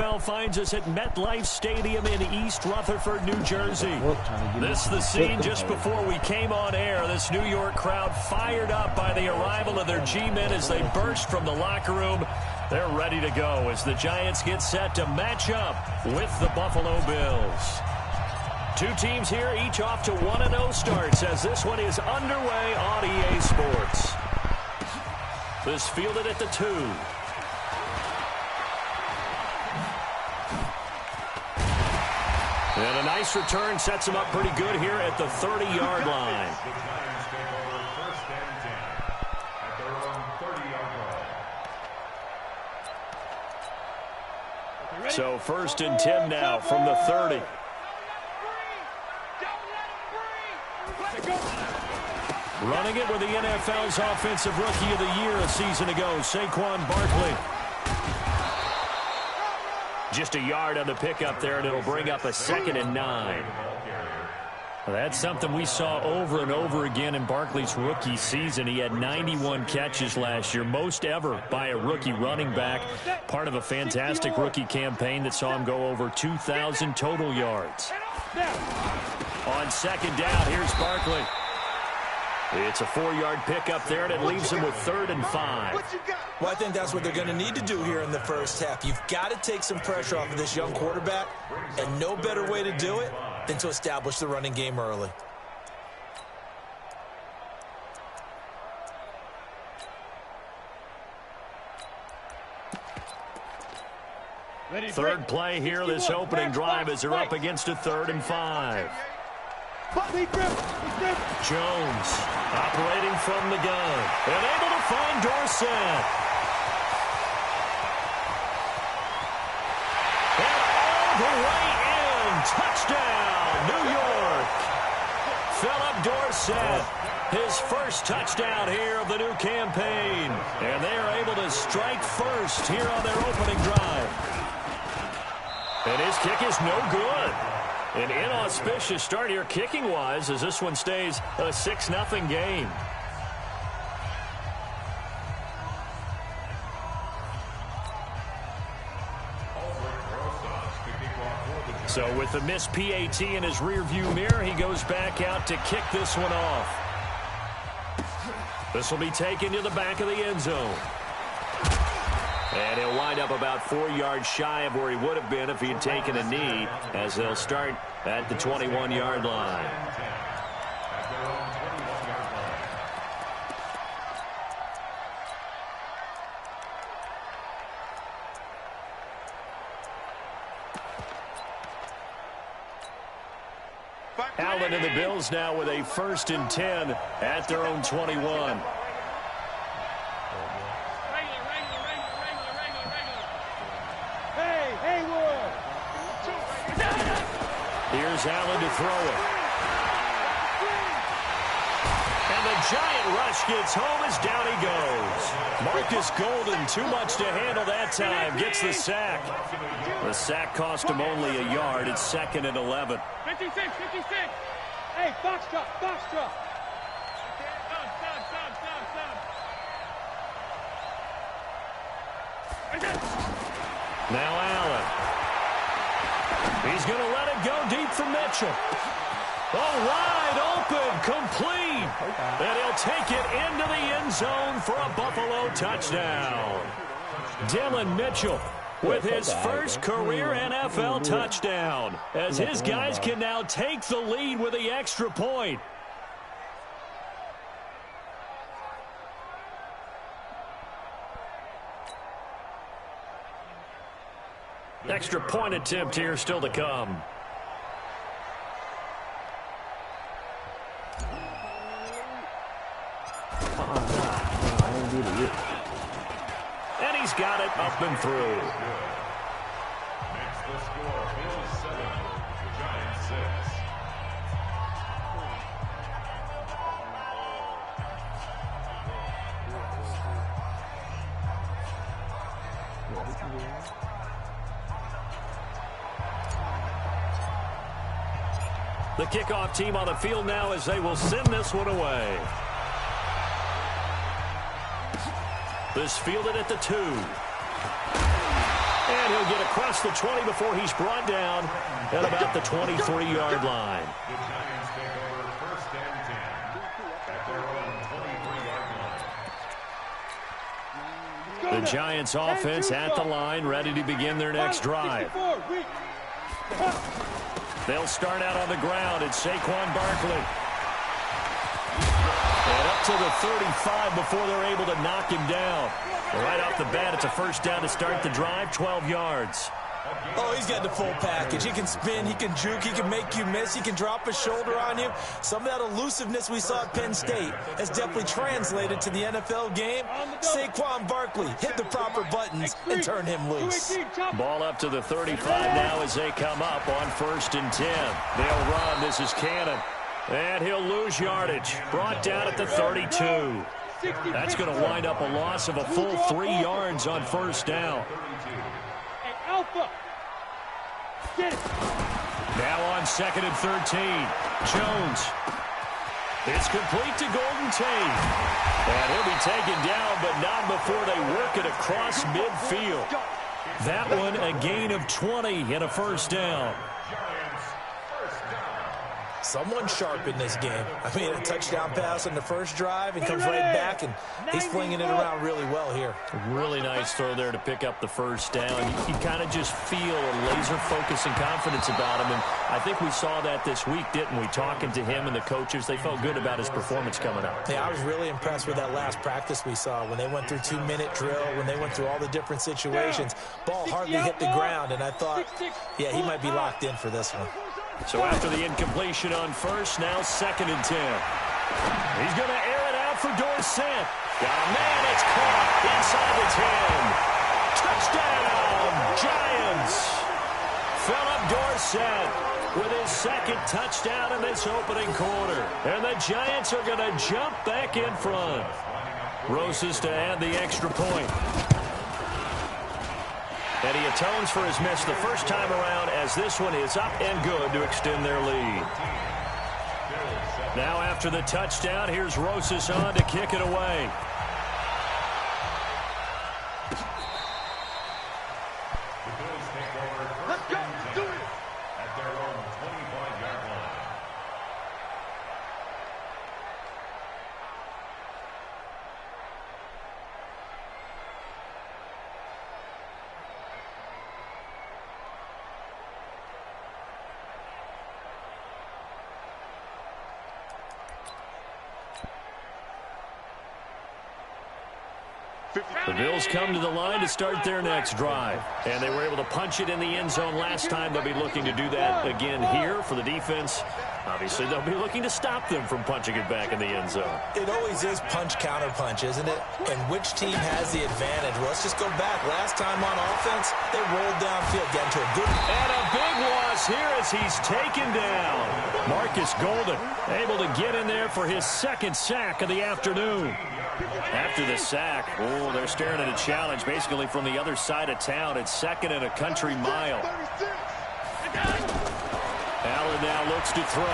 NFL finds us at MetLife Stadium in East Rutherford, New Jersey. This is the scene just before we came on air. This New York crowd fired up by the arrival of their G-men as they burst from the locker room. They're ready to go as the Giants get set to match up with the Buffalo Bills. Two teams here, each off to 1-0 starts as this one is underway on EA Sports. This fielded at the 2. And a nice return sets him up pretty good here at the 30-yard line. So 1st and 10 now from the 30. Running it with the NFL's Offensive Rookie of the Year a season ago, Saquon Barkley. Just a yard on the pickup there, and it'll bring up a 2nd and 9. That's something we saw over and over again in Barkley's rookie season. He had 91 catches last year, most ever by a rookie running back. Part of a fantastic rookie campaign that saw him go over 2,000 total yards. On 2nd down, here's Barkley. It's a 4-yard pickup there, and it leaves him with 3rd and 5. Well, I think that's what they're going to need to do here in the first half. You've got to take some pressure off of this young quarterback, and no better way to do it than to establish the running game early. Third play here, this opening drive as they're up against a 3rd and 5. Jones operating from the gun and able to find Dorsett. And all the way in. Touchdown, New York. Philip Dorsett, his first touchdown here of the new campaign. And they are able to strike first here on their opening drive. And his kick is no good. An inauspicious start here kicking-wise as this one stays a 6-0 game. So with the missed PAT in his rearview mirror, he goes back out to kick this one off. This will be taken to the back of the end zone. And he'll wind up about 4 yards shy of where he would have been if he had taken a knee, as they'll start at the 21-yard line. Allen and the Bills now with a 1st and 10 at their own 21. Here's Allen to throw it. And the giant rush gets home as down he goes. Marcus Golden, too much to handle that time, gets the sack. The sack cost him only a yard. It's 2nd and 11. 56. Hey, box drop. Now Allen. He's going to let it go deep for Mitchell. Oh, wide open, complete. And he'll take it into the end zone for a Buffalo touchdown. Dillon Mitchell with his first career NFL touchdown, as his guys can now take the lead with the extra point. Extra point attempt here still to come. And he's got it up and through. Makes the score, Bills 7, the Giants 6. The kickoff team on the field now as they will send this one away. This fielded at the 2. And he'll get across the 20 before he's brought down at about the 23-yard line. The Giants offense at the line, ready to begin their next drive. They'll start out on the ground. It's Saquon Barkley. And up to the 35 before they're able to knock him down. Right off the bat, it's a first down to start the drive, 12 yards. Oh, he's got the full package. He can spin, he can juke, he can make you miss, he can drop a shoulder on you. Some of that elusiveness we saw at Penn State has definitely translated to the NFL game. Saquon Barkley hit the proper buttons and turn him loose. Ball up to the 35 now as they come up on 1st and 10. They'll run. This is Cannon. And he'll lose yardage. Brought down at the 32. That's going to wind up a loss of a full 3 yards on 1st down. Alpha. Get it. Now on 2nd and 13. Jones. It's complete to Golden Tate. And he'll be taken down, but not before they work it across midfield. That one a gain of 20 and a first down. Someone sharp in this game. I mean, a touchdown pass on the first drive and comes right back, and he's flinging it around really well here. Really nice throw there to pick up the first down. You kind of just feel a laser focus and confidence about him, and I think we saw that this week, didn't we? Talking to him and the coaches, they felt good about his performance coming up. Yeah, I was really impressed with that last practice we saw when they went through 2-minute drill, when they went through all the different situations. Ball hardly hit the ground, and I thought, yeah, he might be locked in for this one. So after the incompletion on first, now 2nd and 10. He's going to air it out for Dorsett. Got a man, it's caught inside the 10. Touchdown, Giants. Philip Dorsett with his 2nd touchdown in this opening quarter. And the Giants are going to jump back in front. Rosas to add the extra point. And he atones for his miss the first time around as this one is up and good to extend their lead. Now after the touchdown, here's Rosas on to kick it away. Let's go. Do it. At their own 25-yard line. The Bills come to the line to start their next drive. And they were able to punch it in the end zone last time. They'll be looking to do that again here for the defense. Obviously, they'll be looking to stop them from punching it back in the end zone. It always is punch-counter-punch, isn't it? And which team has the advantage? Well, let's just go back. Last time on offense, they rolled downfield, getting to a good... And a big loss here as he's taken down. Marcus Golden able to get in there for his 2nd sack of the afternoon. After the sack, oh, they're staring at a challenge basically from the other side of town. It's 2nd and a country mile. Allen now looks to throw.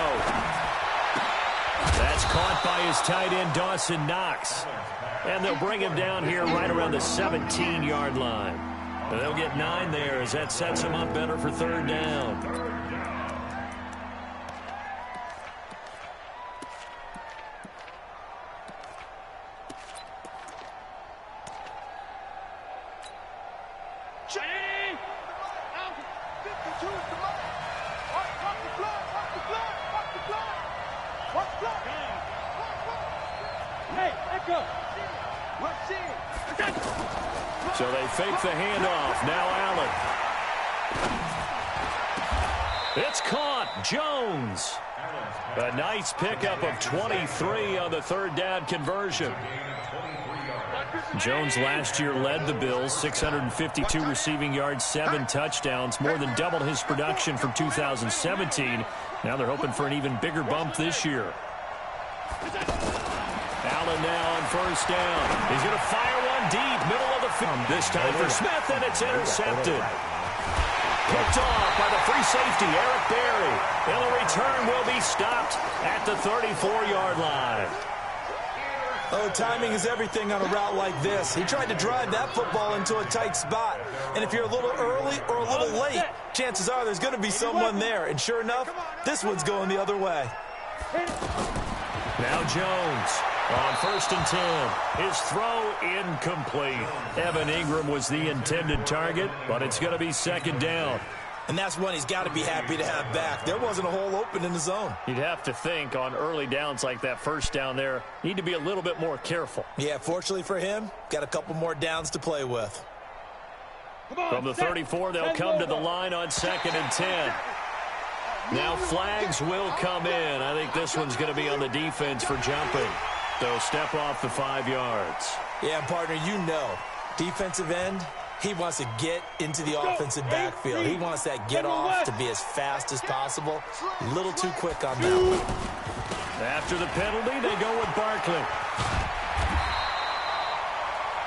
That's caught by his tight end, Dawson Knoxx. And they'll bring him down here right around the 17-yard line. And they'll get 9 there as that sets him up better for 3rd down. So they fake the handoff. Now Allen. It's caught. Jones. A nice pickup of 23 on the 3rd down conversion. Jones last year led the Bills, 652 receiving yards, 7 touchdowns, more than doubled his production from 2017. Now they're hoping for an even bigger bump this year. Allen now on 1st down. He's going to fire one deep, middle of the field. This time for Smith, and it's intercepted. Picked off by the free safety, Eric Berry. And the return will be stopped at the 34-yard line. Oh, timing is everything on a route like this. He tried to drive that football into a tight spot. And if you're a little early or a little late, chances are there's going to be someone there. And sure enough, this one's going the other way. Now Jones on 1st and 10. His throw incomplete. Evan Ingram was the intended target, but it's going to be 2nd down. And that's one he's got to be happy to have back. There wasn't a hole open in the zone. You'd have to think on early downs like that 1st down there, need to be a little bit more careful. Yeah, fortunately for him, got a couple more downs to play with. From the 34, they'll come to the line on 2nd and 10. Now flags will come in. I think this one's going to be on the defense for jumping. They'll step off the 5 yards. Yeah, and partner, you know, defensive end, he wants to get into the offensive backfield. He wants that get off to be as fast as possible. A little too quick on that one. After the penalty, they go with Barkley.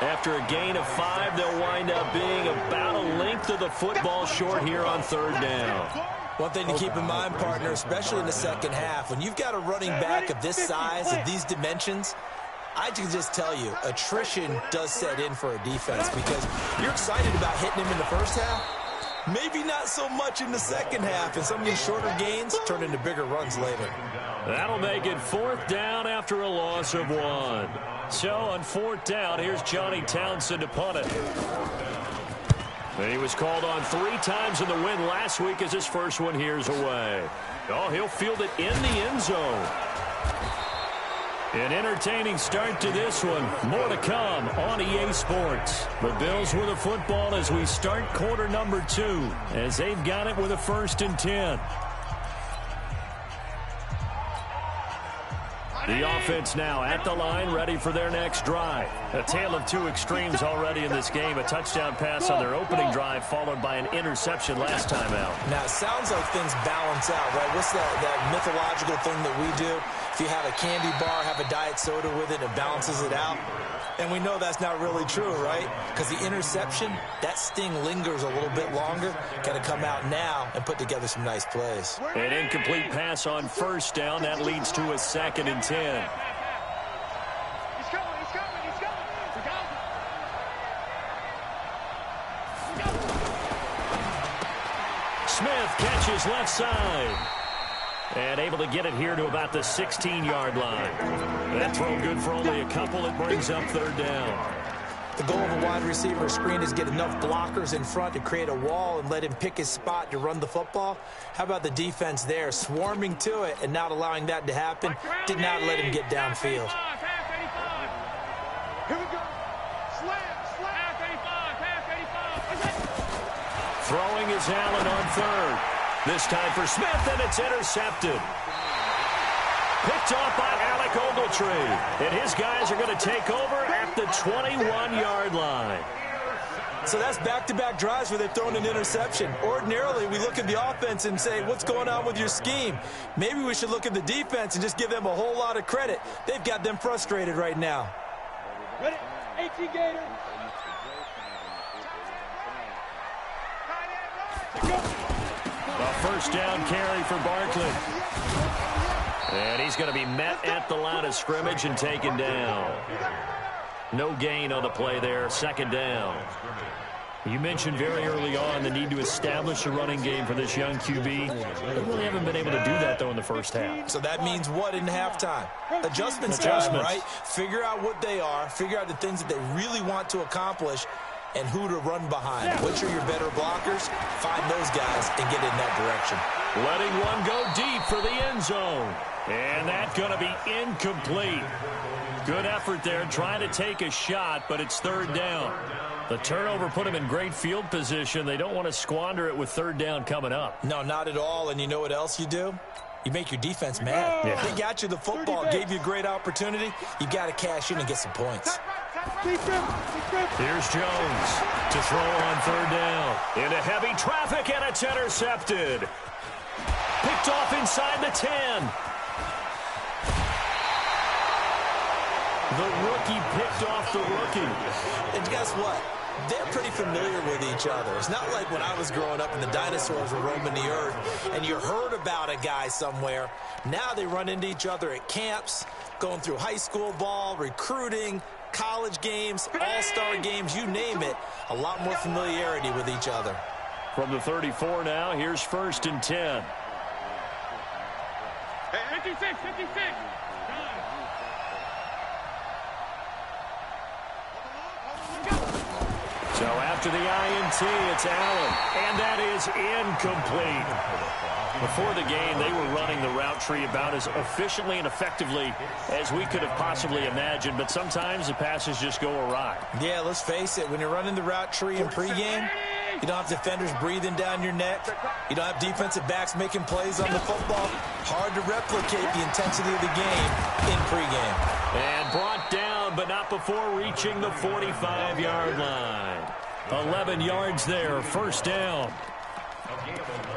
After a gain of 5, they'll wind up being about a length of the football short here on 3rd down. One thing to keep in mind, partner, especially in the second half, when you've got a running back of this size, of these dimensions, I can just tell you, attrition does set in for a defense because you're excited about hitting him in the first half. Maybe not so much in the second half, and some of these shorter gains turn into bigger runs later. That'll make it 4th down after a loss of 1. So on 4th down, here's Johnny Townsend to punt it. And he was called on 3 times in the win last week as his first one here's away. Oh, he'll field it in the end zone. An entertaining start to this one. More to come on EA Sports. The Bills with the football as we start quarter number 2, as they've got it with a 1st and 10. The offense now at the line, ready for their next drive. A tale of 2 extremes already in this game. A touchdown pass on their opening drive, followed by an interception last time out. Now, it sounds like things balance out, right? What's that mythological thing that we do? If you have a candy bar, have a diet soda with it, it balances it out. And we know that's not really true, right? Because the interception, that sting lingers a little bit longer. Got to come out now and put together some nice plays. An incomplete pass on 1st down. That leads to a 2nd and 10. Smith catches left side. And able to get it here to about the 16-yard line. That throw good for only a couple. It brings up 3rd down. The goal of a wide receiver screen is get enough blockers in front to create a wall and let him pick his spot to run the football. How about the defense there, swarming to it and not allowing that to happen? Did not let him get downfield. Here we go. Slam. Throwing is Allen on 3rd. This time for Smith, and it's intercepted. Picked off by Alec Ogletree. And his guys are going to take over at the 21-yard line. So that's back-to-back drives where they've thrown an interception. Ordinarily, we look at the offense and say, what's going on with your scheme? Maybe we should look at the defense and just give them a whole lot of credit. They've got them frustrated right now. Ready? 18 Gator. A 1st down carry for Barkley. And he's going to be met at the line of scrimmage and taken down. No gain on the play there. 2nd down. You mentioned very early on the need to establish a running game for this young QB. They really haven't been able to do that, though, in the first half. So that means what in halftime? Adjustments time, right? Figure out what they are. Figure out the things that they really want to accomplish and who to run behind. Which are your better blockers? Find those guys and get in that direction. Letting one go deep for the end zone. And that's going to be incomplete. Good effort there, trying to take a shot, but it's 3rd down. The turnover put them in great field position. They don't want to squander it with 3rd down coming up. No, not at all. And you know what else you do? You make your defense mad. Yeah. They got you the football, gave you a great opportunity. You got to cash in and get some points. Here's Jones to throw on 3rd down. Into heavy traffic, and it's intercepted. Picked off inside the 10. The rookie picked off the rookie. And guess what? they're pretty familiar with each other. It's not like when I was growing up and the dinosaurs were roaming the earth and you heard about a guy somewhere. Now they run into each other at camps, going through high school ball, recruiting, college games, all-star games, you name it. A lot more familiarity with each other. From the 34 now, here's 1st and 10. 56, 56. So after the INT, it's Allen, and that is incomplete. Before the game, they were running the route tree about as efficiently and effectively as we could have possibly imagined, but sometimes the passes just go awry. Yeah, let's face it, when you're running the route tree in pregame, you don't have defenders breathing down your neck. You don't have defensive backs making plays on the football. Hard to replicate the intensity of the game in pregame. And brought down, but not before reaching the 45-yard line. 11 yards there, 1st down.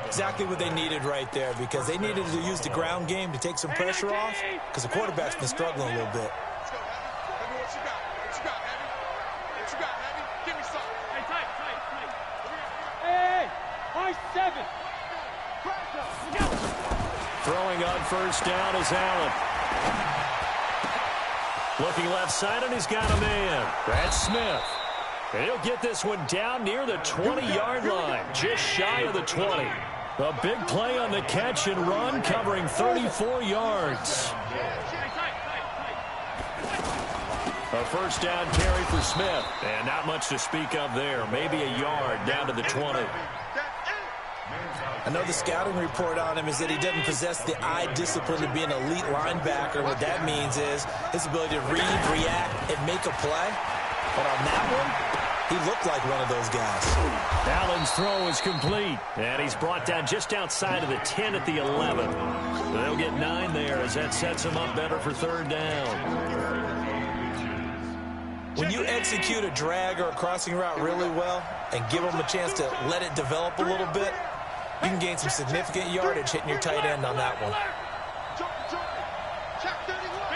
Exactly what they needed right there, because they needed to use the ground game to take some pressure off, because the quarterback's been struggling a little bit. Throwing on 1st down is Allen. Looking left side, and he's got a man. That's Smith. And he'll get this one down near the 20-yard line, just shy of the 20. A big play on the catch and run, covering 34 yards. A 1st down carry for Smith. And not much to speak of there. Maybe a yard down to the 20. I know the scouting report on him is that he doesn't possess the eye discipline to be an elite linebacker. What that means is his ability to read, react, and make a play. But on that one, he looked like one of those guys. Allen's throw is complete, and he's brought down just outside of the 10 at the 11. They'll get 9 there as that sets him up better for 3rd down. When you execute a drag or a crossing route really well and give them a chance to let it develop a little bit, you can gain some significant yardage hitting your tight end on that one.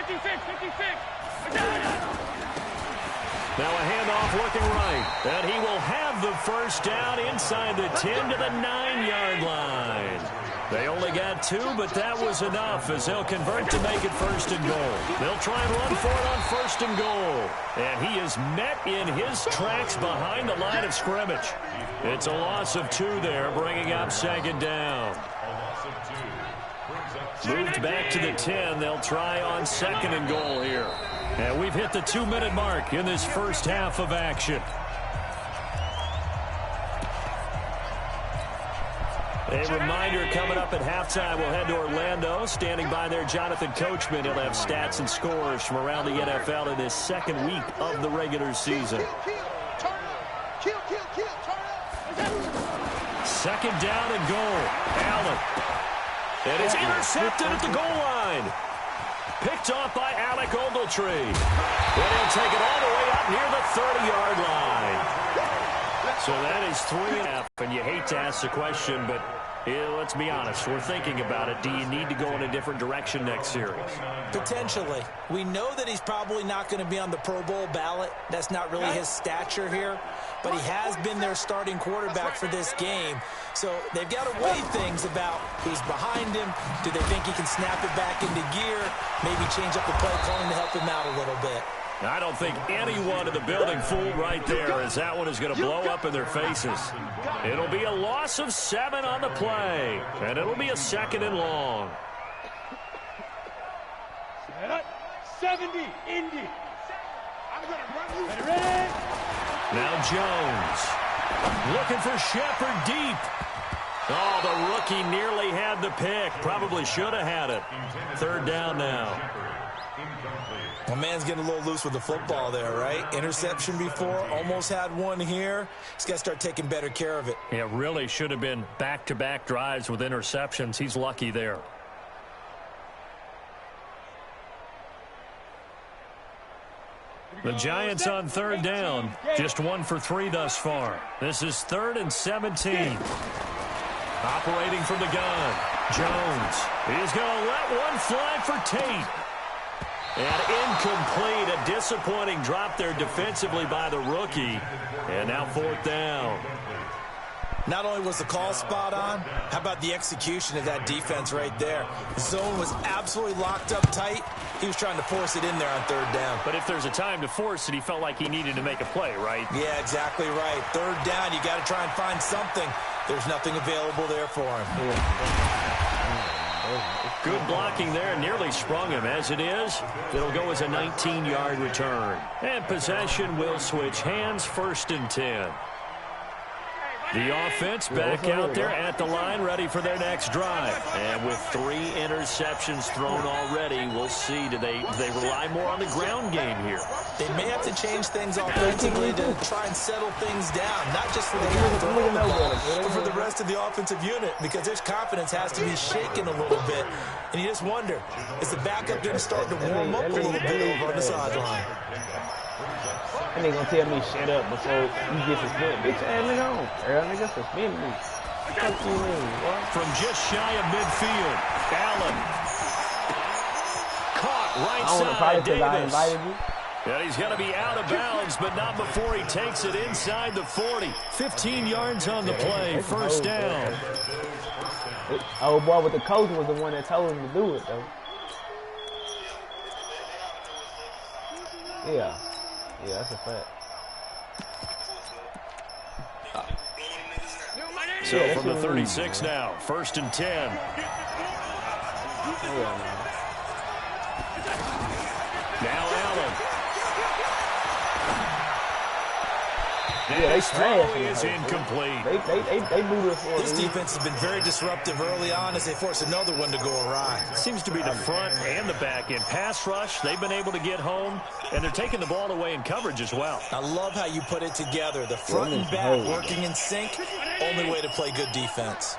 56, 56. Now a handoff looking right, and he will have the 1st down inside the 10 to the 9-yard line. They only got 2, but that was enough as they'll convert to make it 1st and goal. They'll try and run for it on 1st and goal. And he is met in his tracks behind the line of scrimmage. It's a loss of 2 there, bringing up 2nd down. Moved back to the 10. They'll try on 2nd and goal here. And we've hit the 2-minute mark in this first half of action. A reminder coming up at halftime, we'll head to Orlando. Standing by there, Jonathan Coachman. He'll have stats and scores from around the NFL in his 2nd week of the regular season. 2nd down and goal. Allen. And it's intercepted at the goal line. Picked off by Alec Ogletree. And he'll take it all the way up near the 30-yard line. So that is 3.5, and you hate to ask the question, but let's be honest. We're thinking about it. Do you need to go in a different direction next series? Potentially. We know that he's probably not going to be on the Pro Bowl ballot. That's not really his stature here. But he has been their starting quarterback for this game. So they've got to weigh things about who's behind him. Do they think he can snap it back into gear? Maybe change up the play calling to help him out a little bit. I don't think anyone in the building fooled right there, as that one is going to blow up in their faces. It'll be a loss of 7 on the play, and it'll be a 2nd and long. 70, Indy. Now Jones looking for Shepard deep. Oh, the rookie nearly had the pick. Probably should have had it. 3rd down now. My man's getting a little loose with the football there, right? Interception before, almost had one here. He's got to start taking better care of it. It really should have been back-to-back drives with interceptions. He's lucky there. The Giants on 3rd down. Just 1 for 3 thus far. This is 3rd and 17. Operating from the gun. Jones. He's going to let one fly for Tate. And incomplete. A disappointing drop there defensively by the rookie. And now 4th down. Not only was the call spot on, how about the execution of that defense right there? The zone was absolutely locked up tight. He was trying to force it in there on 3rd down. But if there's a time to force it, he felt like he needed to make a play, right? Yeah, exactly right. 3rd down, you got to try and find something. There's nothing available there for him. Good blocking there, nearly sprung him. As it is, it'll go as a 19-yard return. And possession will switch hands, 1st and 10. The offense back out there at the line, ready for their next drive. And with 3 interceptions thrown already, we'll see. Do they rely more on the ground game here? They may have to change things offensively to try and settle things down, not just for the guy throwing the ball, but for the rest of the offensive unit, because their confidence has to be shaken a little bit. And you just wonder, is the backup didn't start to warm up a little bit over on the sideline? And they gonna tell me shut up before you get suspended. Bitch ass nigga on. Girl, nigga suspend me. What you mean, boy? From just shy of midfield, Allen. Caught right side, Davis. I invited you. And he's going to be out of bounds, but not before he takes it inside the 40. 15 yards on the play, 1st down. Oh, boy, with the coach was the one that told him to do it, though. Yeah. Yeah, that's a fact. So from the 36 now, 1st and 10. Now Allen. Yeah, His throw is incomplete. They moved it for This defense has been very disruptive early on as they force another one to go awry. Seems to be the front and the back end. Pass rush, they've been able to get home, and they're taking the ball away in coverage as well. I love how you put it together. The front and back working in sync, only way to play good defense.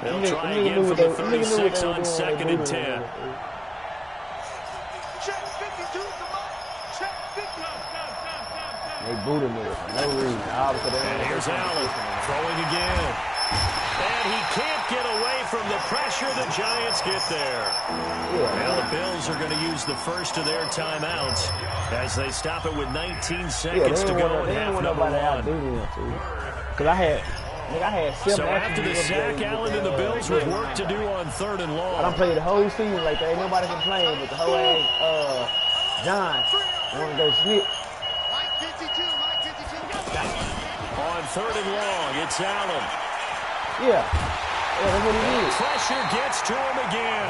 They'll try again from the 36 on 2nd and 10. They booed him for no reason. And here's Allen throwing again. And he can't get away from the pressure. The Giants get there. Now the Bills are going to use the first of their timeouts as they stop it with 19 seconds to go in half number 1. Because I had 7. So after the sack, Allen and the Bills with work to do on 3rd and long. I done played the whole season like that. Ain't nobody complain, but the whole ass John want to go snitch. On 3rd and long, it's Allen. Yeah, that's what he did. Pressure gets to him again.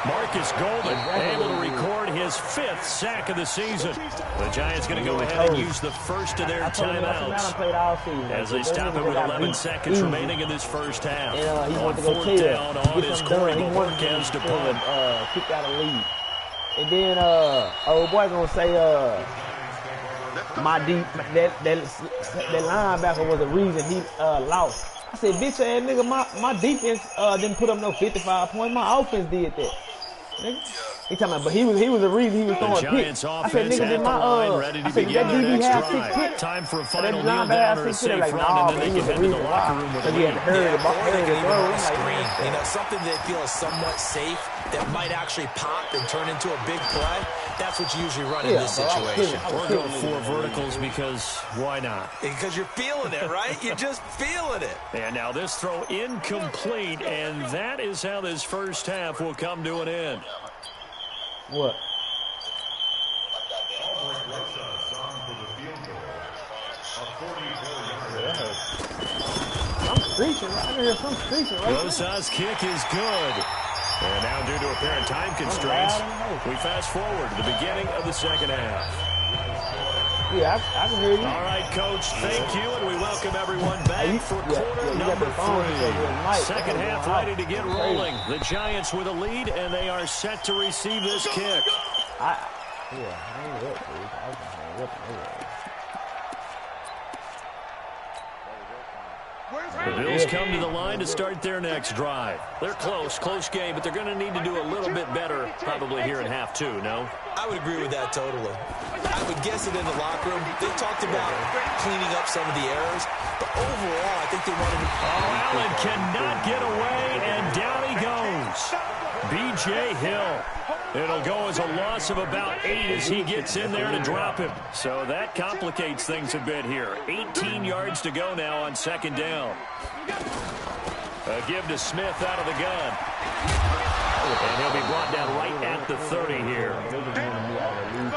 Marcus Golden able to record his 5th sack of the season. The Giants going to go ahead and use the first of their timeouts as they stop it with 11 seconds remaining in this first half. On 4th down on his Corey Borges to punt. Kick out a lead. And then old boy gonna say that linebacker was the reason he lost. I said, bitch ass nigga, my defense didn't put up no 55 points. My offense did that. Nigga. He talking about, but he was the reason he was throwing picks. I said, nigga, did my I said, that DB have 6 picks? Time for a final kneel down or a safe run, and then they can head to the locker room with a lead. You know, something they feel is somewhat safe that might actually pop and turn into a big play. That's what you usually run in this situation. Or go 4 verticals because why not? Because you're feeling it, right? You're just feeling it. And now this throw incomplete, and that is how this first half will come to an end. What? I'm screeching. I can hear some screeching right now. Rosas' kick is good. And now due to apparent time constraints, we fast forward to the beginning of the second half. Yeah, I can hear you. All right, Coach, thank you, and we welcome everyone back for quarter number 3. Second half ready to get rolling. The Giants with a lead, and they are set to receive this kick. Hang up, dude. I was hang up. The Bills come to the line to start their next drive. They're close game, but they're going to need to do a little bit better probably here in half 2, no? I would agree with that totally. I would guess it in the locker room. They talked about cleaning up some of the errors, but overall, I think they wanted to... Allen cannot get away, and down he goes. B.J. Hill. It'll go as a loss of about 8 as he gets in there to drop him. So that complicates things a bit here. 18 yards to go now on second down. A give to Smith out of the gun. And he'll be brought down right at the 30 here.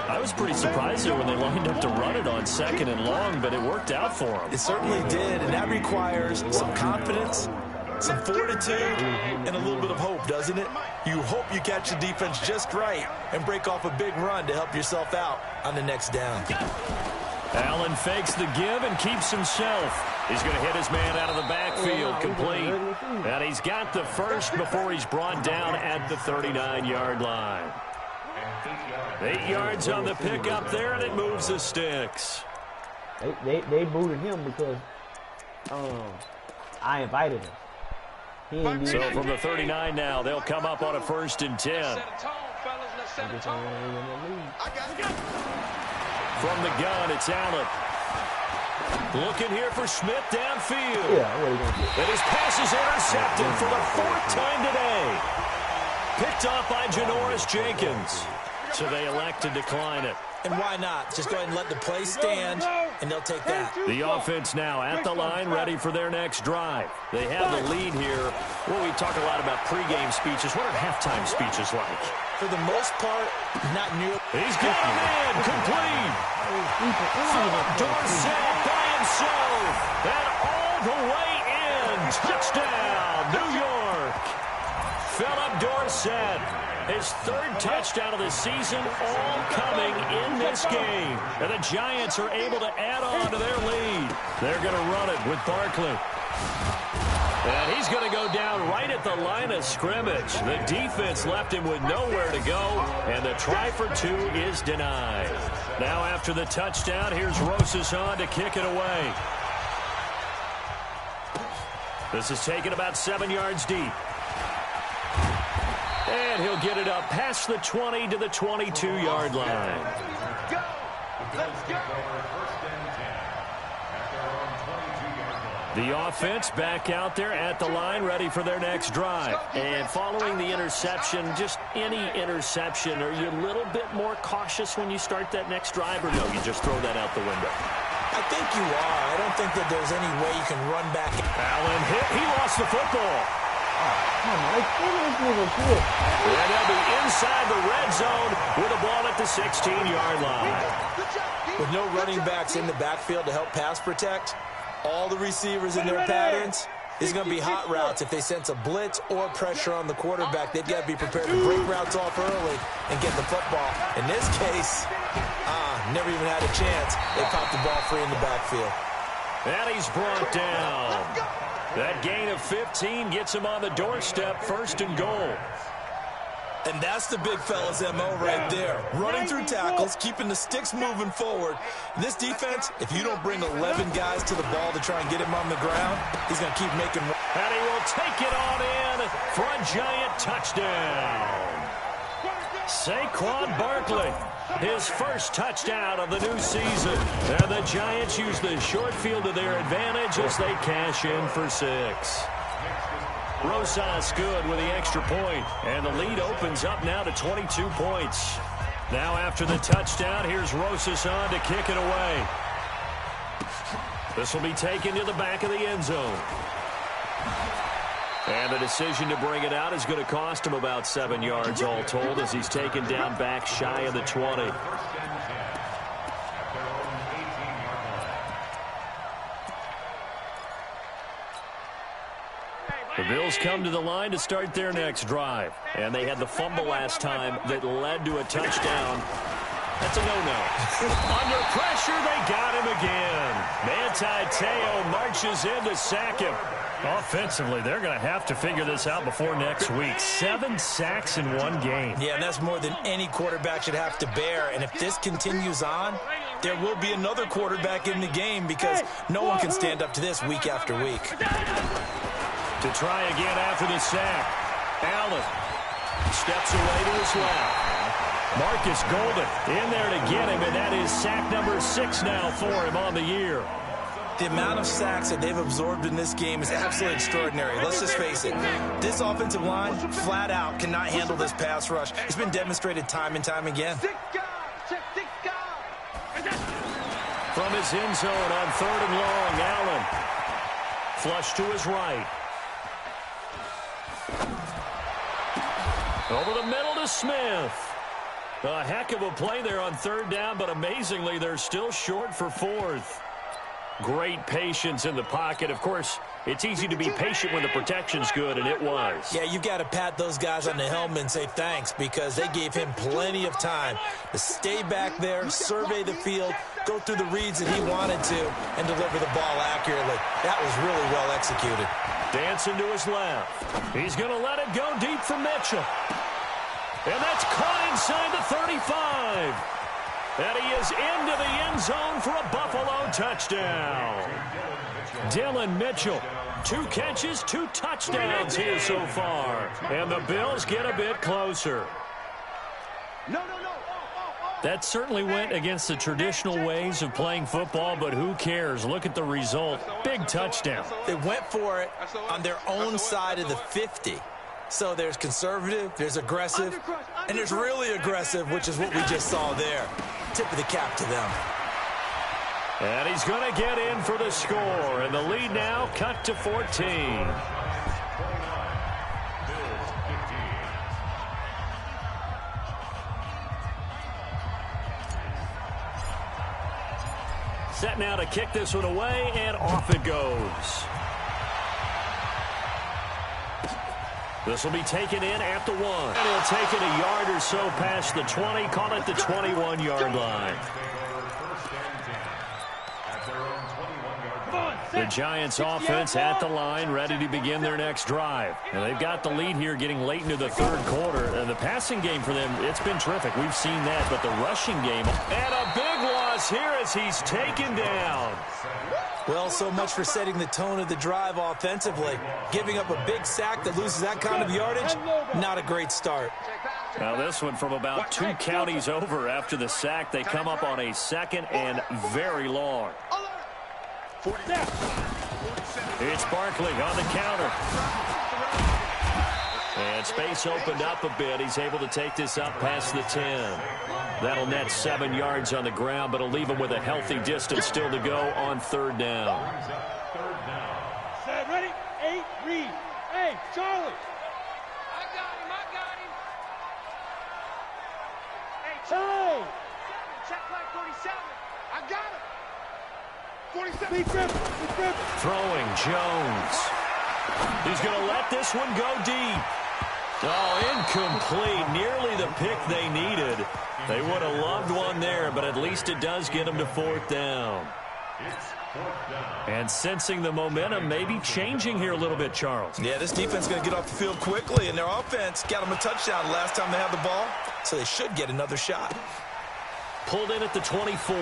I was pretty surprised there when they lined up to run it on second and long, but it worked out for him. It certainly did, and that requires some confidence, some fortitude, and a little bit of hope, doesn't it? You hope you catch the defense just right and break off a big run to help yourself out on the next down. Allen fakes the give and keeps himself. He's going to hit his man out of the backfield, complete. And he's got the first before he's brought down at the 39-yard line. 8 yards on the pickup there, and it moves the sticks. They booted him because I invited him. So from the 39 now, they'll come up on a 1st and 10. From the gun, it's Allen. Looking here for Smith downfield. And his pass is intercepted for the 4th time today. Picked off by Janoris Jenkins. So they elect to decline it. And why not? Just go ahead and let the play stand, and they'll take that. The offense now at the line, ready for their next drive. They have the lead here. Well, we talk a lot about pregame speeches. What are halftime speeches like? For the most part, not near. He's got him in, complete. Dorsett by himself, and all the way in. Touchdown, New York. Philip Dorsett. His 3rd touchdown of the season, all coming in this game. And the Giants are able to add on to their lead. They're going to run it with Barkley. And he's going to go down right at the line of scrimmage. The defense left him with nowhere to go, and the try for 2 is denied. Now after the touchdown, here's Rosas on to kick it away. This is taken about 7 yards deep. And he'll get it up past the 20 to the 22-yard line. The offense back out there at the line, ready for their next drive. And following the interception, just any interception, are you a little bit more cautious when you start that next drive, or no, you just throw that out the window? I think you are. I don't think that there's any way you can run back. Allen hit. He lost the football. And they'll be inside the red zone with a ball at the 16-yard line. With no running backs in the backfield to help pass protect, all the receivers in their patterns, it's going to be hot routes. If they sense a blitz or pressure on the quarterback, they've got to be prepared to break routes off early and get the football. In this case, never even had a chance. They popped the ball free in the backfield. And he's brought down. That gain of 15 gets him on the doorstep, 1st and goal. And that's the big fella's MO right there. Running through tackles, keeping the sticks moving forward. This defense, if you don't bring 11 guys to the ball to try and get him on the ground, he's going to keep making. And he will take it on in for a Giant touchdown. Saquon Barkley, his first touchdown of the new season. And the Giants use the short field to their advantage as they cash in for 6. Rosas good with the extra point, and the lead opens up now to 22 points. Now after the touchdown, here's Rosas on to kick it away. This will be taken to the back of the end zone. And the decision to bring it out is going to cost him about 7 yards all told as he's taken down back shy of the 20. The Bills come to the line to start their next drive. And they had the fumble last time that led to a touchdown. That's a no-no. Under pressure, they got him again. Manti Te'o marches in to sack him. Offensively, they're going to have to figure this out before next week. 7 sacks in one game. Yeah, and that's more than any quarterback should have to bear. And if this continues on, there will be another quarterback in the game because no one can stand up to this week after week. To try again after the sack. Allen steps away to his left. Marcus Golden in there to get him, and that is sack number 6 now for him on the year. The amount of sacks that they've absorbed in this game is absolutely extraordinary. Let's just face it. This offensive line, flat out, cannot handle this pass rush. It's been demonstrated time and time again. From his end zone on 3rd and long, Allen. Flush to his right. Over the middle to Smith. A heck of a play there on 3rd down, but amazingly, they're still short for 4th. Great patience in the pocket. Of course, it's easy to be patient when the protection's good, and it was. Yeah, you got to pat those guys on the helmet and say thanks, because they gave him plenty of time to stay back there, survey the field, go through the reads that he wanted to, and deliver the ball accurately. That was really well executed. Dancing to his left. He's going to let it go deep for Mitchell. And that's caught inside the 35. And he is into the end zone for a Buffalo touchdown. Dylan Mitchell, 2 catches, 2 touchdowns here so far. And the Bills get a bit closer. That certainly went against the traditional ways of playing football, but who cares? Look at the result. Big touchdown. They went for it on their own side of the 50. So there's conservative, there's aggressive, and there's really aggressive, which is what we just saw there. Tip of the cap to them. And he's going to get in for the score, and the lead now cut to 14. Set now to kick this one away, and off it goes. This will be taken in at the 1. And he'll take it a yard or so past the 20, call it the 21-yard line. The Giants offense at the line, ready to begin their next drive. And they've got the lead here getting late into the 3rd quarter. And the passing game for them, it's been terrific. We've seen that, but the rushing game. And a big loss here as he's taken down. Well, so much for setting the tone of the drive offensively. Giving up a big sack that loses that kind of yardage, not a great start. Now this one from about 2 counties over after the sack. They come up on a 2nd and very long. It's Barkley on the counter. And space opened up a bit. He's able to take this up past the 10. That'll net 7 yards on the ground, but it'll leave him with a healthy distance still to go on 3rd down. Set, ready? 8, read. Hey, Charlie. I got him. Hey, Charlie. Check flag 47. I got him. 47. Be Griffin. Throwing Jones. He's going to let this one go deep. Oh, incomplete. Nearly the pick they needed. They would have loved one there, but at least it does get them to 4th down. And sensing the momentum maybe changing here a little bit, Charles. Yeah, this defense is going to get off the field quickly, and their offense got them a touchdown last time they had the ball, so they should get another shot. Pulled in at the 24.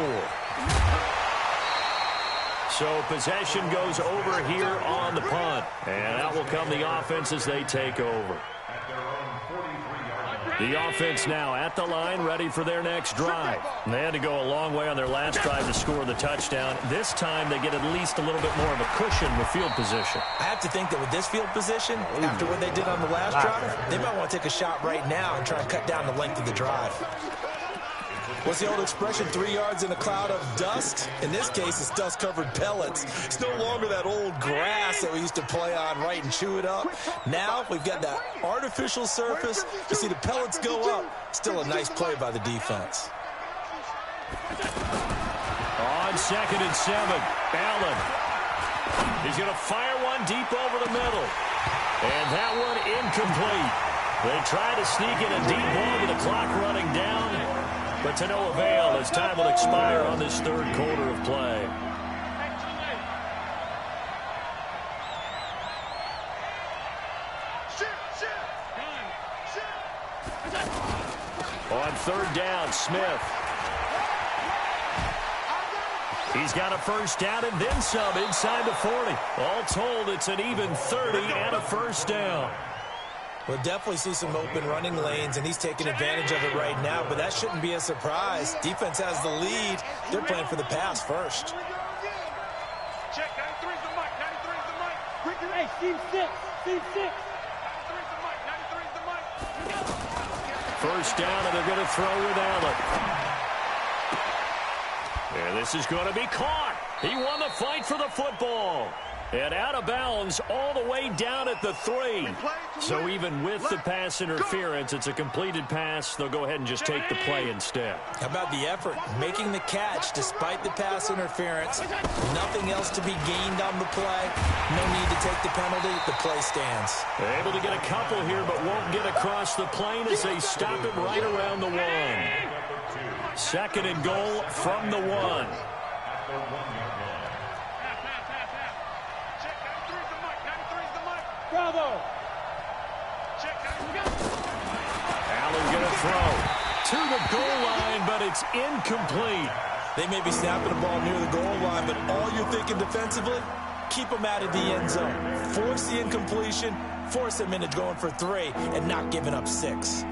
So possession goes over here on the punt. And out will come the offense as they take over. The offense now at the line, ready for their next drive. They had to go a long way on their last drive to score the touchdown. This time they get at least a little bit more of a cushion with field position. I have to think that with this field position, after what they did on the last drive, they might want to take a shot right now and try and cut down the length of the drive. What's the old expression, 3 yards in a cloud of dust? In this case, it's dust-covered pellets. It's no longer that old grass that we used to play on, right, and chew it up. Now we've got that artificial surface. You see the pellets go up. Still a nice play by the defense. On 2nd and 7, Allen. He's going to fire one deep over the middle. And that one incomplete. They try to sneak in a deep ball with the clock running down. But to no avail as time will expire on this 3rd quarter of play. On 3rd down, Smith. He's got a 1st down and then some inside the 40. All told, it's an even 30 and a 1st down. We'll definitely see some open running lanes, and he's taking advantage of it right now, but that shouldn't be a surprise. Defense has the lead. They're playing for the pass first. Hey, team 6. Team 6. First down, and they're going to throw with Allen. And this is going to be caught. He won the fight for the football. And out of bounds all the way down at the 3. So even with the pass interference, it's a completed pass. They'll go ahead and just take the play instead. How about the effort? Making the catch despite the pass interference. Nothing else to be gained on the play. No need to take the penalty. The play stands. They're able to get a couple here, but won't get across the plane as they stop it right around the 1. 2nd and goal from the 1. Bravo. Allen going to throw to the goal line, but it's incomplete. They may be snapping the ball near the goal line, but all you're thinking defensively, keep them out of the end zone. Force the incompletion, force them into going for 3, and not giving up 6.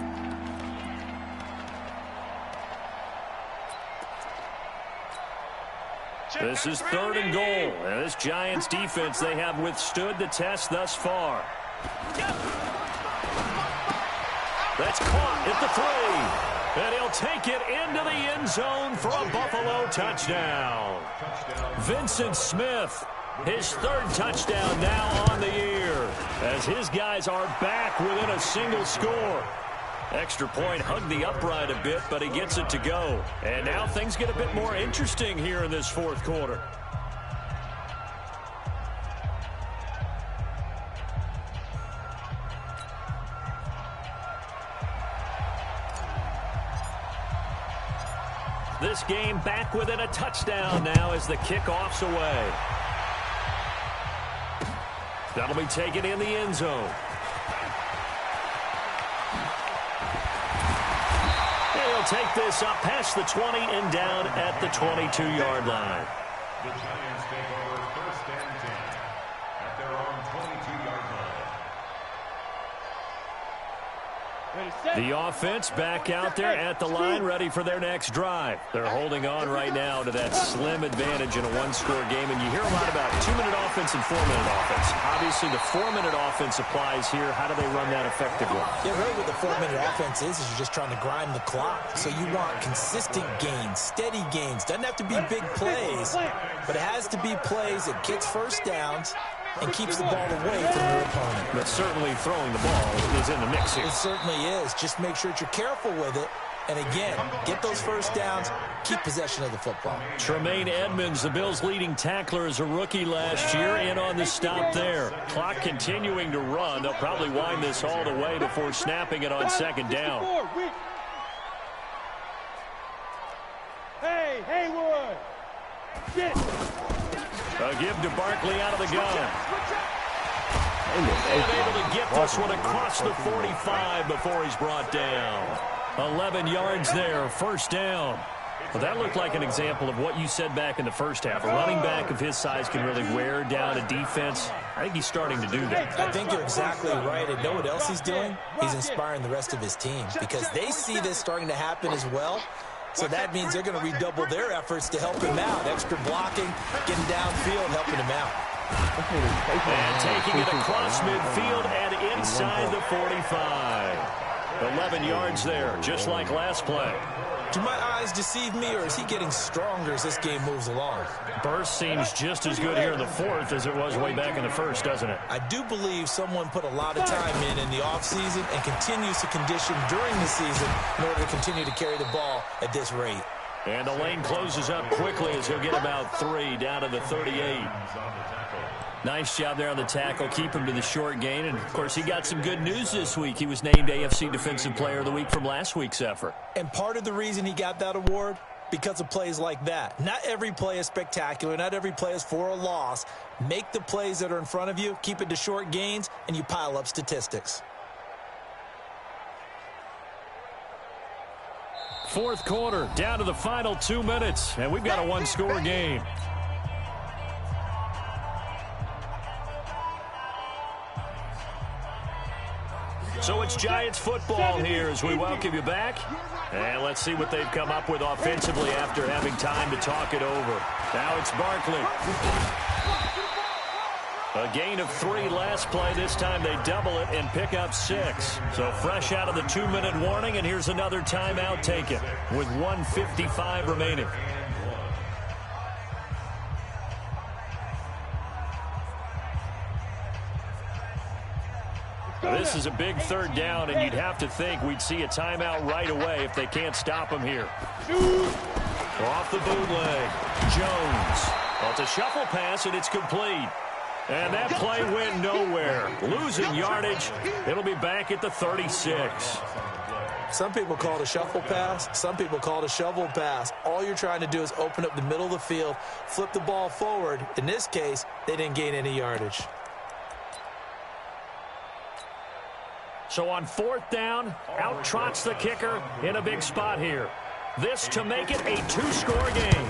This is 3rd and goal. And this Giants defense, they have withstood the test thus far. That's caught at the 3. And he'll take it into the end zone for a Buffalo touchdown. Vincent Smith, his 3rd touchdown now on the year, as his guys are back within a single score. Extra point hugged the upright a bit, but he gets it to go. And now things get a bit more interesting here in this 4th quarter. This game back within a touchdown now as the kickoff's away. That'll be taken in the end zone. Take this up past the 20 and down at the 22-yard line. The Giants take over 1st and 10 at their own 22-yard line. The offense back out there at the line, ready for their next drive. They're holding on right now to that slim advantage in a 1-score game, and you hear a lot about 2-minute offense and 4-minute offense. Obviously, the 4-minute offense applies here. How do they run that effectively? Yeah, really what the 4-minute offense is you're just trying to grind the clock. So you want consistent gains, steady gains. Doesn't have to be big plays, but it has to be plays that gets first downs and keeps the ball away from your opponent. But certainly throwing the ball is in the mix here. It certainly is. Just make sure that you're careful with it. And again, get those first downs, keep possession of the football. Tremaine Edmonds, the Bills' leading tackler as a rookie last year, in on the stop there. Clock continuing to run. They'll probably wind this all the way before snapping it on 2nd down. Hey, Haywood. Shit. A give to Barkley out of the gun. And able to get this one across the 45 before he's brought down. 11 yards there, 1st down. Well, that looked like an example of what you said back in the first half. A running back of his size can really wear down a defense. I think he's starting to do that. I think you're exactly right. And know what else he's doing? He's inspiring the rest of his team because they see this starting to happen as well. So that means they're going to redouble their efforts to help him out. Extra blocking, getting downfield, helping him out. And taking it across midfield and inside the 45. 11 yards there, just like last play. Do my eyes deceive me, or is he getting stronger as this game moves along? Burst seems just as good here in the 4th as it was way back in the 1st, doesn't it? I do believe someone put a lot of time in the offseason and continues to condition during the season in order to continue to carry the ball at this rate. And the lane closes up quickly as he'll get about 3 down to the 38. Nice job there on the tackle. Keep him to the short gain. And, of course, he got some good news this week. He was named AFC Defensive Player of the Week from last week's effort. And part of the reason he got that award, because of plays like that. Not every play is spectacular. Not every play is for a loss. Make the plays that are in front of you, keep it to short gains, and you pile up statistics. 4th quarter, down to the final 2 minutes, and we've got a 1-score game. So it's Giants football here as we welcome you back. And let's see what they've come up with offensively after having time to talk it over. Now it's Barkley. A gain of 3 last play. This time they double it and pick up 6. So fresh out of the 2-minute warning, and here's another timeout taken with 1:55 remaining. This is a big 3rd down, and you'd have to think we'd see a timeout right away if they can't stop him here. Off the bootleg, Jones. Well, it's a shuffle pass, and it's complete. And that play went nowhere. Losing yardage. It'll be back at the 36. Some people call it a shuffle pass. Some people call it a shovel pass. All you're trying to do is open up the middle of the field, flip the ball forward. In this case, they didn't gain any yardage. So on 4th down, out trots the kicker in a big spot here. This to make it a 2-score game.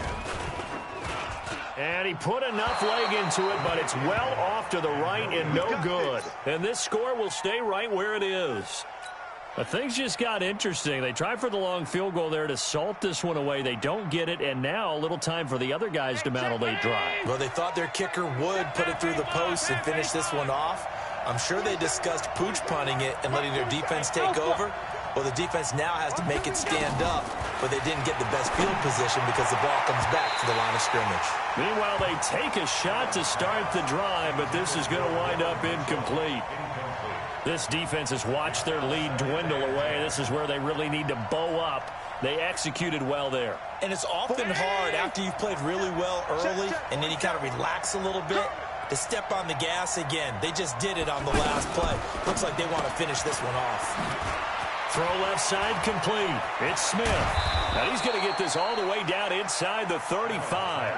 And he put enough leg into it, but it's well off to the right and no good. And this score will stay right where it is. But things just got interesting. They tried for the long field goal there to salt this one away. They don't get it, and now a little time for the other guys to mount a late drive. Well, they thought their kicker would put it through the post and finish this one off. I'm sure they discussed pooch punting it and letting their defense take over. Well, the defense now has to make it stand up, but they didn't get the best field position because the ball comes back to the line of scrimmage. Meanwhile, they take a shot to start the drive, but this is going to wind up incomplete. This defense has watched their lead dwindle away. This is where they really need to bow up. They executed well there. And it's often hard after you've played really well early and then you kind of relax a little bit to step on the gas again. They just did it on the last play. Looks like they want to finish this one off. Throw left side complete. It's Smith. And he's going to get this all the way down inside the 35.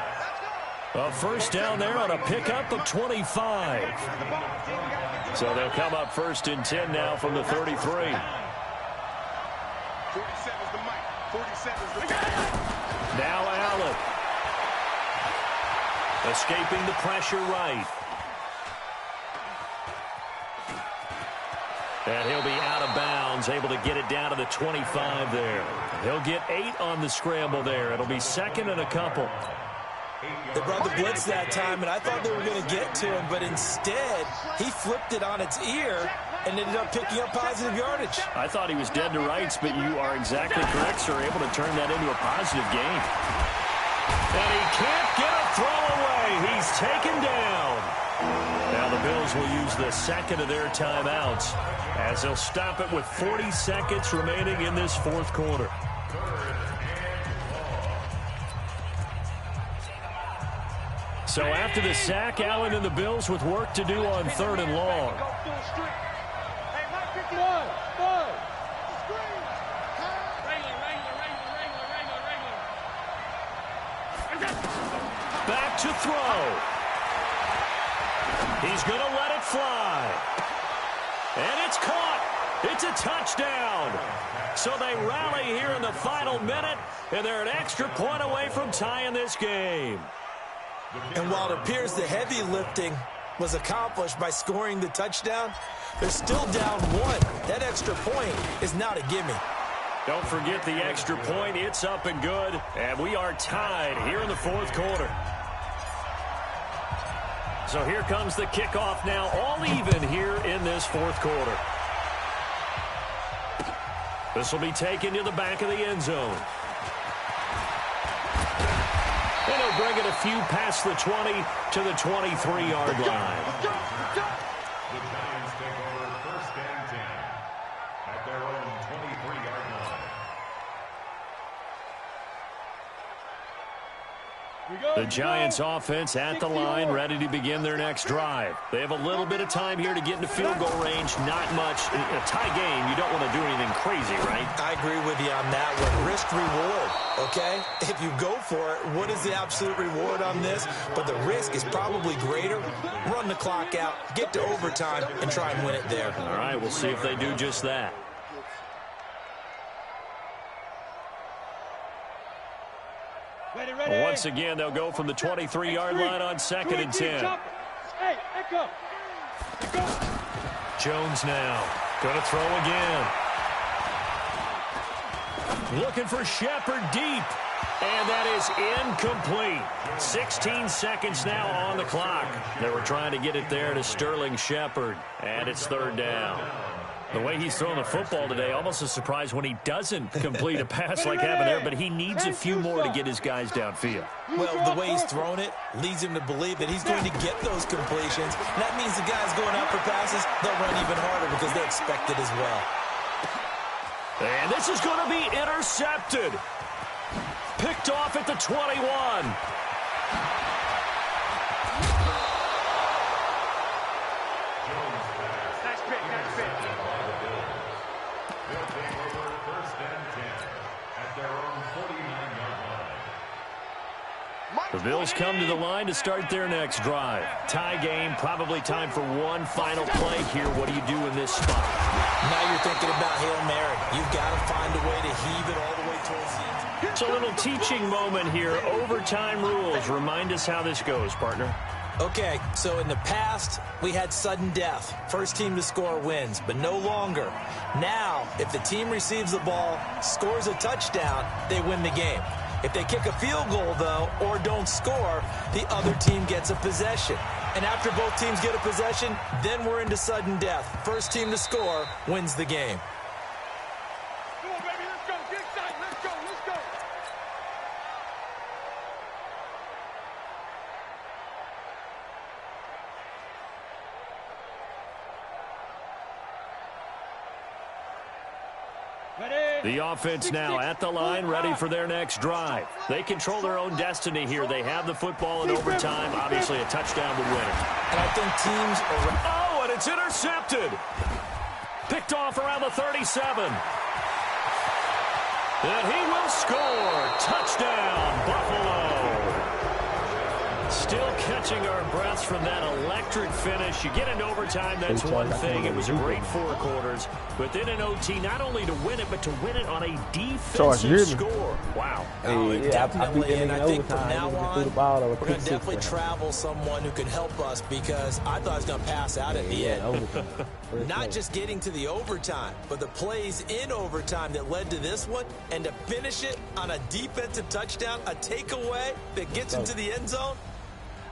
A first down there on a pickup of 25. So they'll come up 1st and 10 now from the 33. 47's the mic. 47's the mic. Now Allen. Escaping the pressure right. And he'll be out of bounds, able to get it down to the 25 there. He'll get 8 on the scramble there. It'll be 2nd and a couple. They brought the blitz that time, and I thought they were going to get to him, but instead, he flipped it on its ear and ended up picking up positive yardage. I thought he was dead to rights, but you are exactly correct, sir. Able to turn that into a positive gain. And he can't get a throw away. He's taken down. Now the Bills will use the 2nd of their timeouts as they'll stop it with 40 seconds remaining in this 4th quarter. So after the sack, Allen and the Bills with work to do on 3rd and long. Back to throw. He's going to let it fly. And it's caught. It's a touchdown. So they rally here in the final minute, and they're an extra point away from tying this game. And while it appears the heavy lifting was accomplished by scoring the touchdown, they're still down 1. That extra point is not a gimme. Don't forget the extra point. It's up and good. And we are tied here in the 4th quarter. So here comes the kickoff now, all even here in this 4th quarter. This will be taken to the back of the end zone. And he'll bring it a few past the 20 to the 23-yard line. The Giants take over 1st and 10 at their own 23-yard line. The Giants offense at the line, ready to begin their next drive. They have a little bit of time here to get into field goal range. Not much. In a tie game, you don't want to do anything crazy, right? I agree with you on that one. Risk reward, okay? If you go for it, what is the absolute reward on this? But the risk is probably greater. Run the clock out, get to overtime, and try and win it there. All right, we'll see if they do just that. Ready. Once again, they'll go from the 23-yard line on 2nd and 10. Hey, echo. Jones now. Going to throw again. Looking for Shepard deep. And that is incomplete. 16 seconds now on the clock. They were trying to get it there to Sterling Shepard, and it's third down. The way he's throwing the football today, almost a surprise when he doesn't complete a pass like happened there, but he needs a few more to get his guys downfield. Well, the way he's thrown it leads him to believe that he's going to get those completions. And that means the guys going out for passes, they'll run even harder because they expect it as well. And this is going to be intercepted. Picked off at the 21. The Bills come to the line to start their next drive. Tie game, probably time for one final play here. What do you do in this spot? Now you're thinking about Hail Mary. You've got to find a way to heave it all the way towards the end. It's a little teaching moment here. Overtime rules. Remind us how this goes, partner. Okay, so in the past, we had sudden death. First team to score wins, but no longer. Now, if the team receives the ball, scores a touchdown, they win the game. If they kick a field goal, though, or don't score, the other team gets a possession. And after both teams get a possession, then we're into sudden death. First team to score wins the game. Come on, baby, let's go. Get excited. Let's go. Let's go. The offense now at the line, ready for their next drive. They control their own destiny here. They have the football in overtime. Obviously, a touchdown would win it. And I think teams are... Oh, and it's intercepted. Picked off around the 37. And he will score. Touchdown, Buffalo. Still catching our breaths from that electric finish. You get into overtime, that's one thing. It was a great 4 quarters. But then in OT, not only to win it, but to win it on a defensive score. Wow. Definitely. And I think from now on, we're going to definitely travel someone who can help us because I thought I was going to pass out at the end. Not just getting to the overtime, but the plays in overtime that led to this one, and to finish it on a defensive touchdown, a takeaway that gets into the end zone.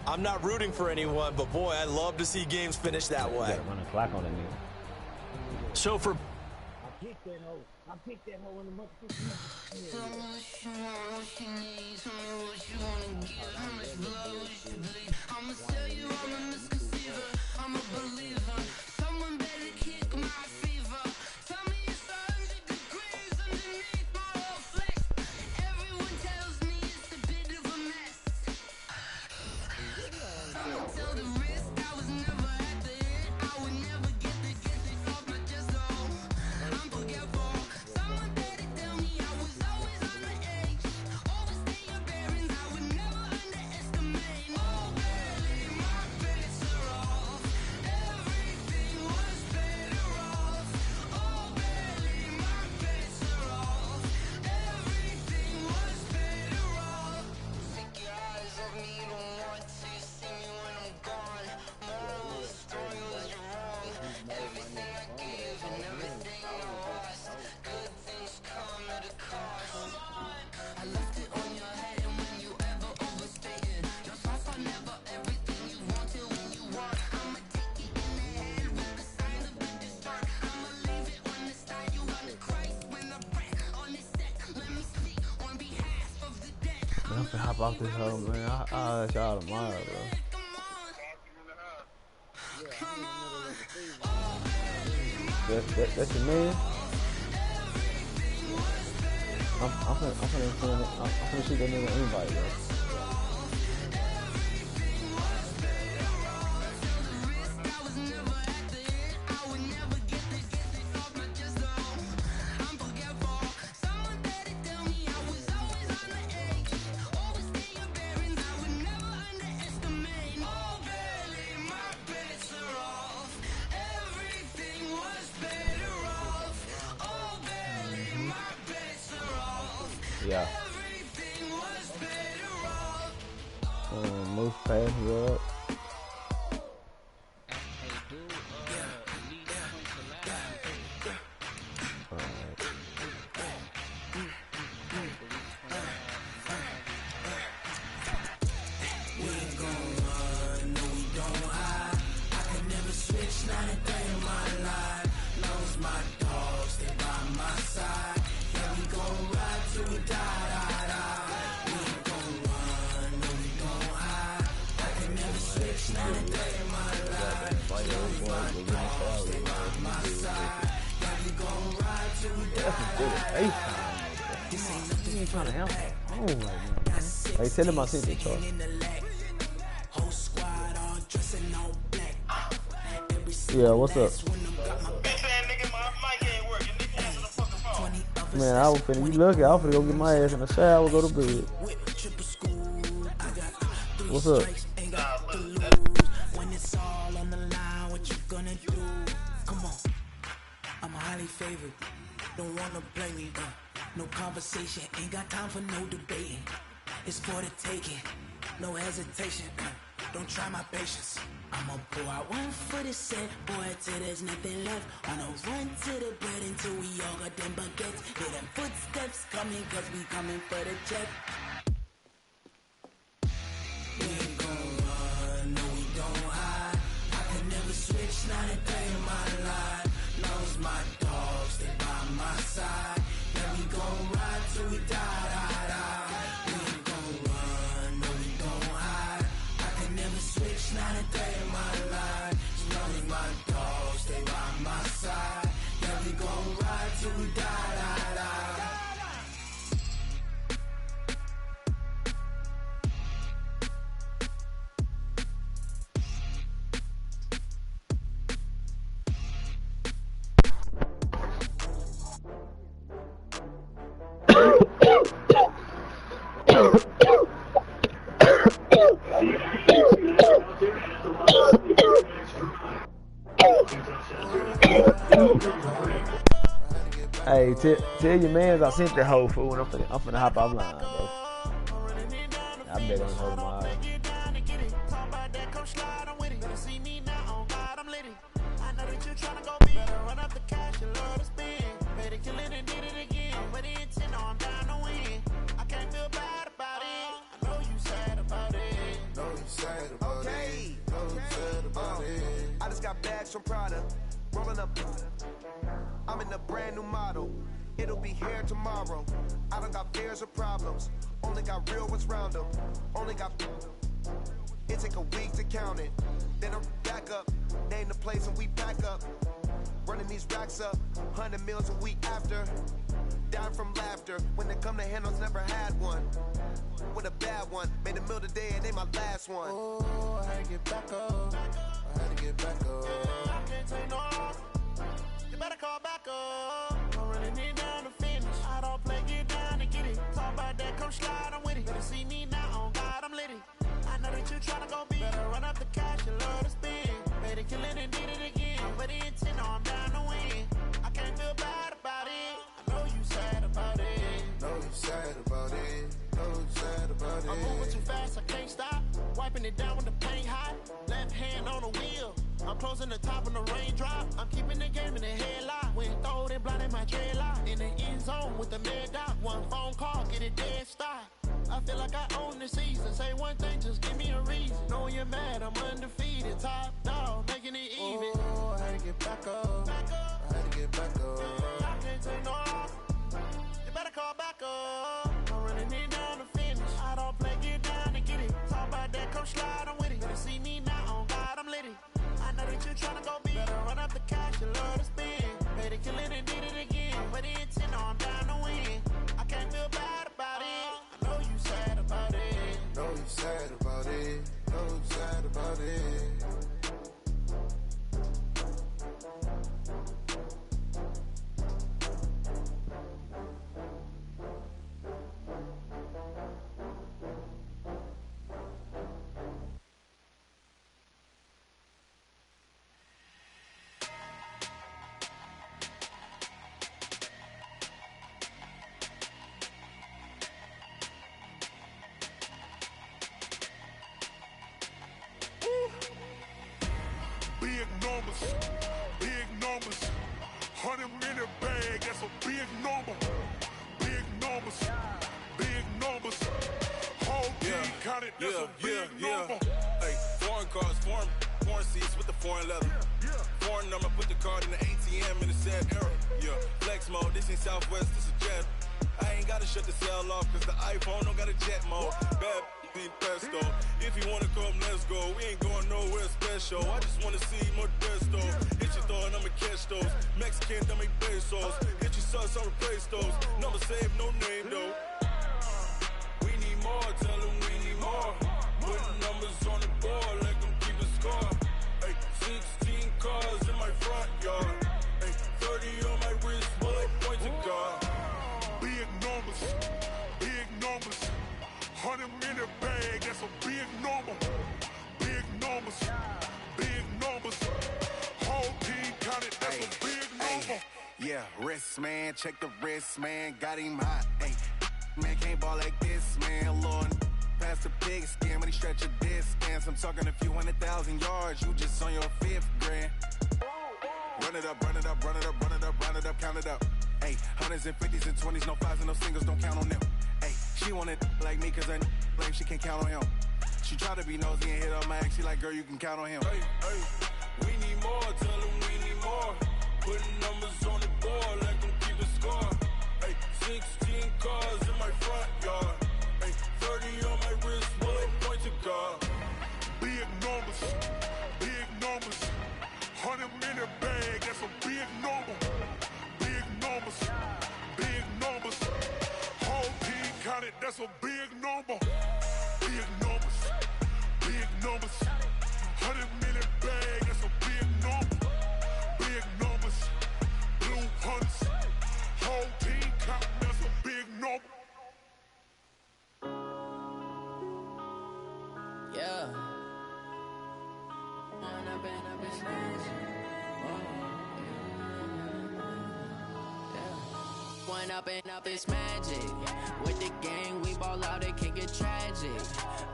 I'm not rooting for anyone, but boy, I love to see games finish that way. Run a clock on that nigga. So for... I picked that hoe in the motherfucking... I'm finna hop off this hoe, man. I'll let y'all tomorrow, bro. That's your man? I'm finna shoot that nigga invite, bro. Yeah. Move past up. That's some good FaceTime. He ain't trying to answer. Oh my God. Hey, tell him I sent the chart. Yeah, what's up? Man, I was finna, you lucky, I was finna go get my ass in the shower, go to bed. What's up? When it's all on the line, what you gonna do? Come on, I'm highly favored. Don't wanna blame me, no conversation, ain't got time for no debating. It's for the taking, no hesitation. Don't try my patience. I'ma pull out 1 foot of set, boy, till there's nothing left. On a run to the bread until we all got them baguettes. Hear them footsteps coming, cause we coming for the check. We ain't gon' run, no we don't hide. I can never switch, not a day in my life. Lost my dogs, they by my side. Yeah, we gon' ride till we die, die, die. We ain't gon' run, no we don't hide. I can never switch, not a day in my life. As long as my dogs stay by my side. Yeah, we gon' ride till we die, die, die. Hey, tell your mans I sent that whole food and I'm finna hop offline, bro. I bet I'm holding my eyes. I just got bags from Prada, rolling up. I'm in a brand new model. It'll be here tomorrow. I don't got fears or problems. Only got real ones round them. Only got. It take a week to count it. Then I'm back up. Name the place and we pack up. Running these racks up. 100 meals a week after. Down from laughter. When they come to handles, never had one. With a bad one. Made a meal today and they my last one. Oh, I had to get back up. I had to get back up. I can't take no off. You better call back up. I'm running it down to finish. I don't play, get down to get it. Talk about that, come slide, I'm with it. Better see me now, on God, I'm lit it. I know that you tryna go big. Better run up the cash, you love to spin. Better kill it and did it again. But the intent, no, I'm down to win. I can't feel bad about it. I know you sad about it. Know you sad about it. Know you sad about it. I'm moving too fast, I can't stop. Wiping it down when the paint hot. Left hand on the wheel. I'm closing the top when the raindrop. I'm keeping the game in the headlock. When throwed and blinded my dreadlock. In the end zone with the mad dot. One phone call, get it dead stop. I feel like I own the season. Say one thing, just give me a reason. Knowing you're mad, I'm undefeated. Top dog, making it even. Oh, I had to get back up. I had to get back up. I can't take no off. You better call back up. I'm running it down to finish. I don't play, get down to get it. Talk about that, come slide, I'm with it. Better see me now, on God, I'm lit it. I know that you tryna go big. Better run up the cash, you love to spin. Better kill it and did it again. But the intent, no, I'm down to win. I can't feel bad about it. I know you sad about it. Know you sad about it. Know you sad about it. Big numbers, 100 minute bag, that's a big number. Big numbers, big numbers. Whole team counted, that's a big number. Hey, foreign cars, foreign seats with the foreign leather. Foreign number, put the card in the ATM in the sad era. Yeah, flex mode, this ain't Southwest, this is jet. I ain't gotta shut the cell off, cause the iPhone don't got a jet mode. Bad, think pesto. If you wanna come, let's go. We ain't going nowhere special. I just wanna see Modesto. Hit your thought, I'ma catch those. Mexican, I make pesos. Hit your sus, I'll replace those. Number save, no name though. We need more, tell them we need more. Putting numbers on the board, let them keep a score. Ay, 16 cars in my front yard. Ay, 30 on my wrist, bullet point to God. Big numbers, big numbers. 100 minute bag, that's a big number. Big numbers, big numbers. Whole team counted, that's a big number. Yeah, wrist man, check the wrist man, got him hot. Ay, man can't ball like this, man. Lord, past the pig skin when he stretch a distance. I'm talking a few 100,000 yards, you just on your 5th grand. Run it up, run it up, run it up, run it up, run it up, count it up. Ay, hundreds and 50s and 20s, no 5s and no singles, don't count on them. Ay, she want it like me cause I lame, she can't count on him. She try to be nosy and hit up my ex, she like, girl, you can count on him. Hey, hey, we need more, tell them we need more. Putting numbers on the board, let them keep a score. Hey, 16 cars in my front yard. Hey, 30 on my wrist, bullet point to God. Big numbers, big numbers. 100 minute bag, that's a big number. Big numbers, big numbers. Whole team counted, that's a big number. Big numbers, big numbers. 100 minute bag, that's a big number. Big numbers, blue hunts. Whole team counting, that's a big number. Yeah. One up and up is magic. With the gang, we ball out, it can get tragic.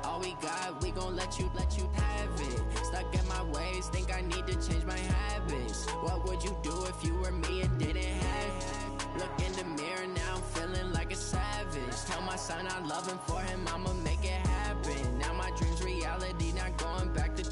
All we got, we gon' let you have it. Stuck in my ways, think I need to change my habits. What would you do if you were me and didn't have it? Look in the mirror, now I'm feeling like a savage. Tell my son I love him, for him I'ma make it happen. Now my dream's reality, not going back to.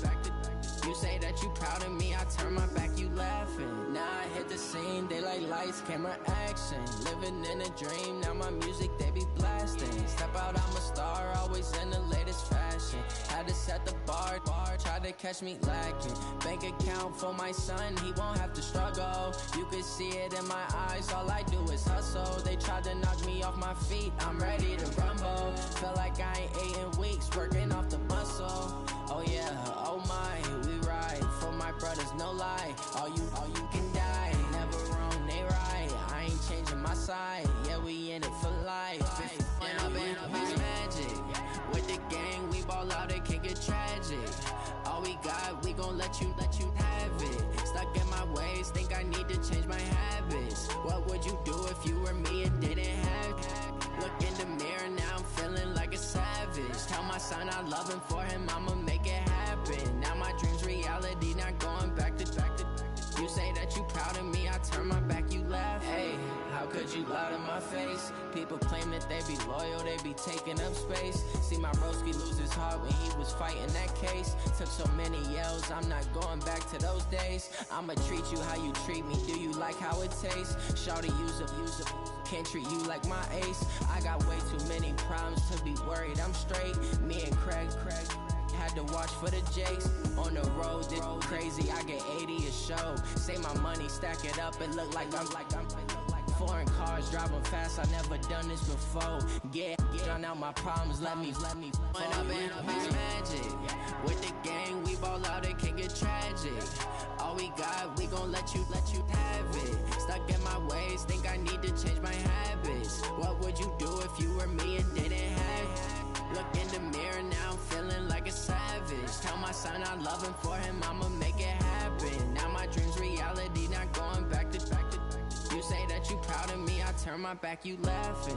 You say that you proud of me, I turn my back, you laughing. Now I hit the scene, they like lights, camera, action. Living in a dream, now my music, they be blasting. Step out, I'm a star, always in the latest fashion. Had to set the bar, try to catch me lacking. Bank account for my son, he won't have to struggle. You can see it in my eyes, all I do is hustle. They tried to knock me off my feet, I'm ready to rumble. Feel like I ain't ate in weeks, working off the muscle. Oh yeah, oh my, we ride for my brothers, no lie. All you can die, never wrong, they right. I ain't changing my side, yeah, we in it for life. And up is magic. With the gang, we ball out, it can get tragic. All we got, we gon' let you have it. Stuck in my ways, think I need to change my habits. What would you do if you were me and didn't have it? Look in the mirror, now I'm feeling like a savage. Tell my son I love him, for him I'ma make it happen. Now my dream's reality, not going back to. You say that you proud of me, I turn my back, you laugh. Hey, how could you lie to my face? People claim that they be loyal, they be taking up space. See my broski lose his heart when he was fighting that case. Took so many yells, I'm not going back to those days. I'ma treat you how you treat me, do you like how it tastes? Shawty, use a can't treat you like my ace. I got way too many problems to be worried, I'm straight. Me and Craig had to watch for the Jakes. On the road, this crazy, I get 80 a show. Say my money, stack it up, it look like I'm foreign cars, driving fast, I never done this before. Get drown out my problems, let me One up and up is magic. With the gang, we ball out, it can get tragic. All we got, we gon' let you have it. Stuck in my ways, think I need to change my habits. What would you do if you were me and didn't have it? Look in the mirror, now I'm feeling like a savage. Tell my son I love him, for him I'ma make it happen. Now my dream's reality, not going back to. You say that you proud of me, I turn my back, you laughing.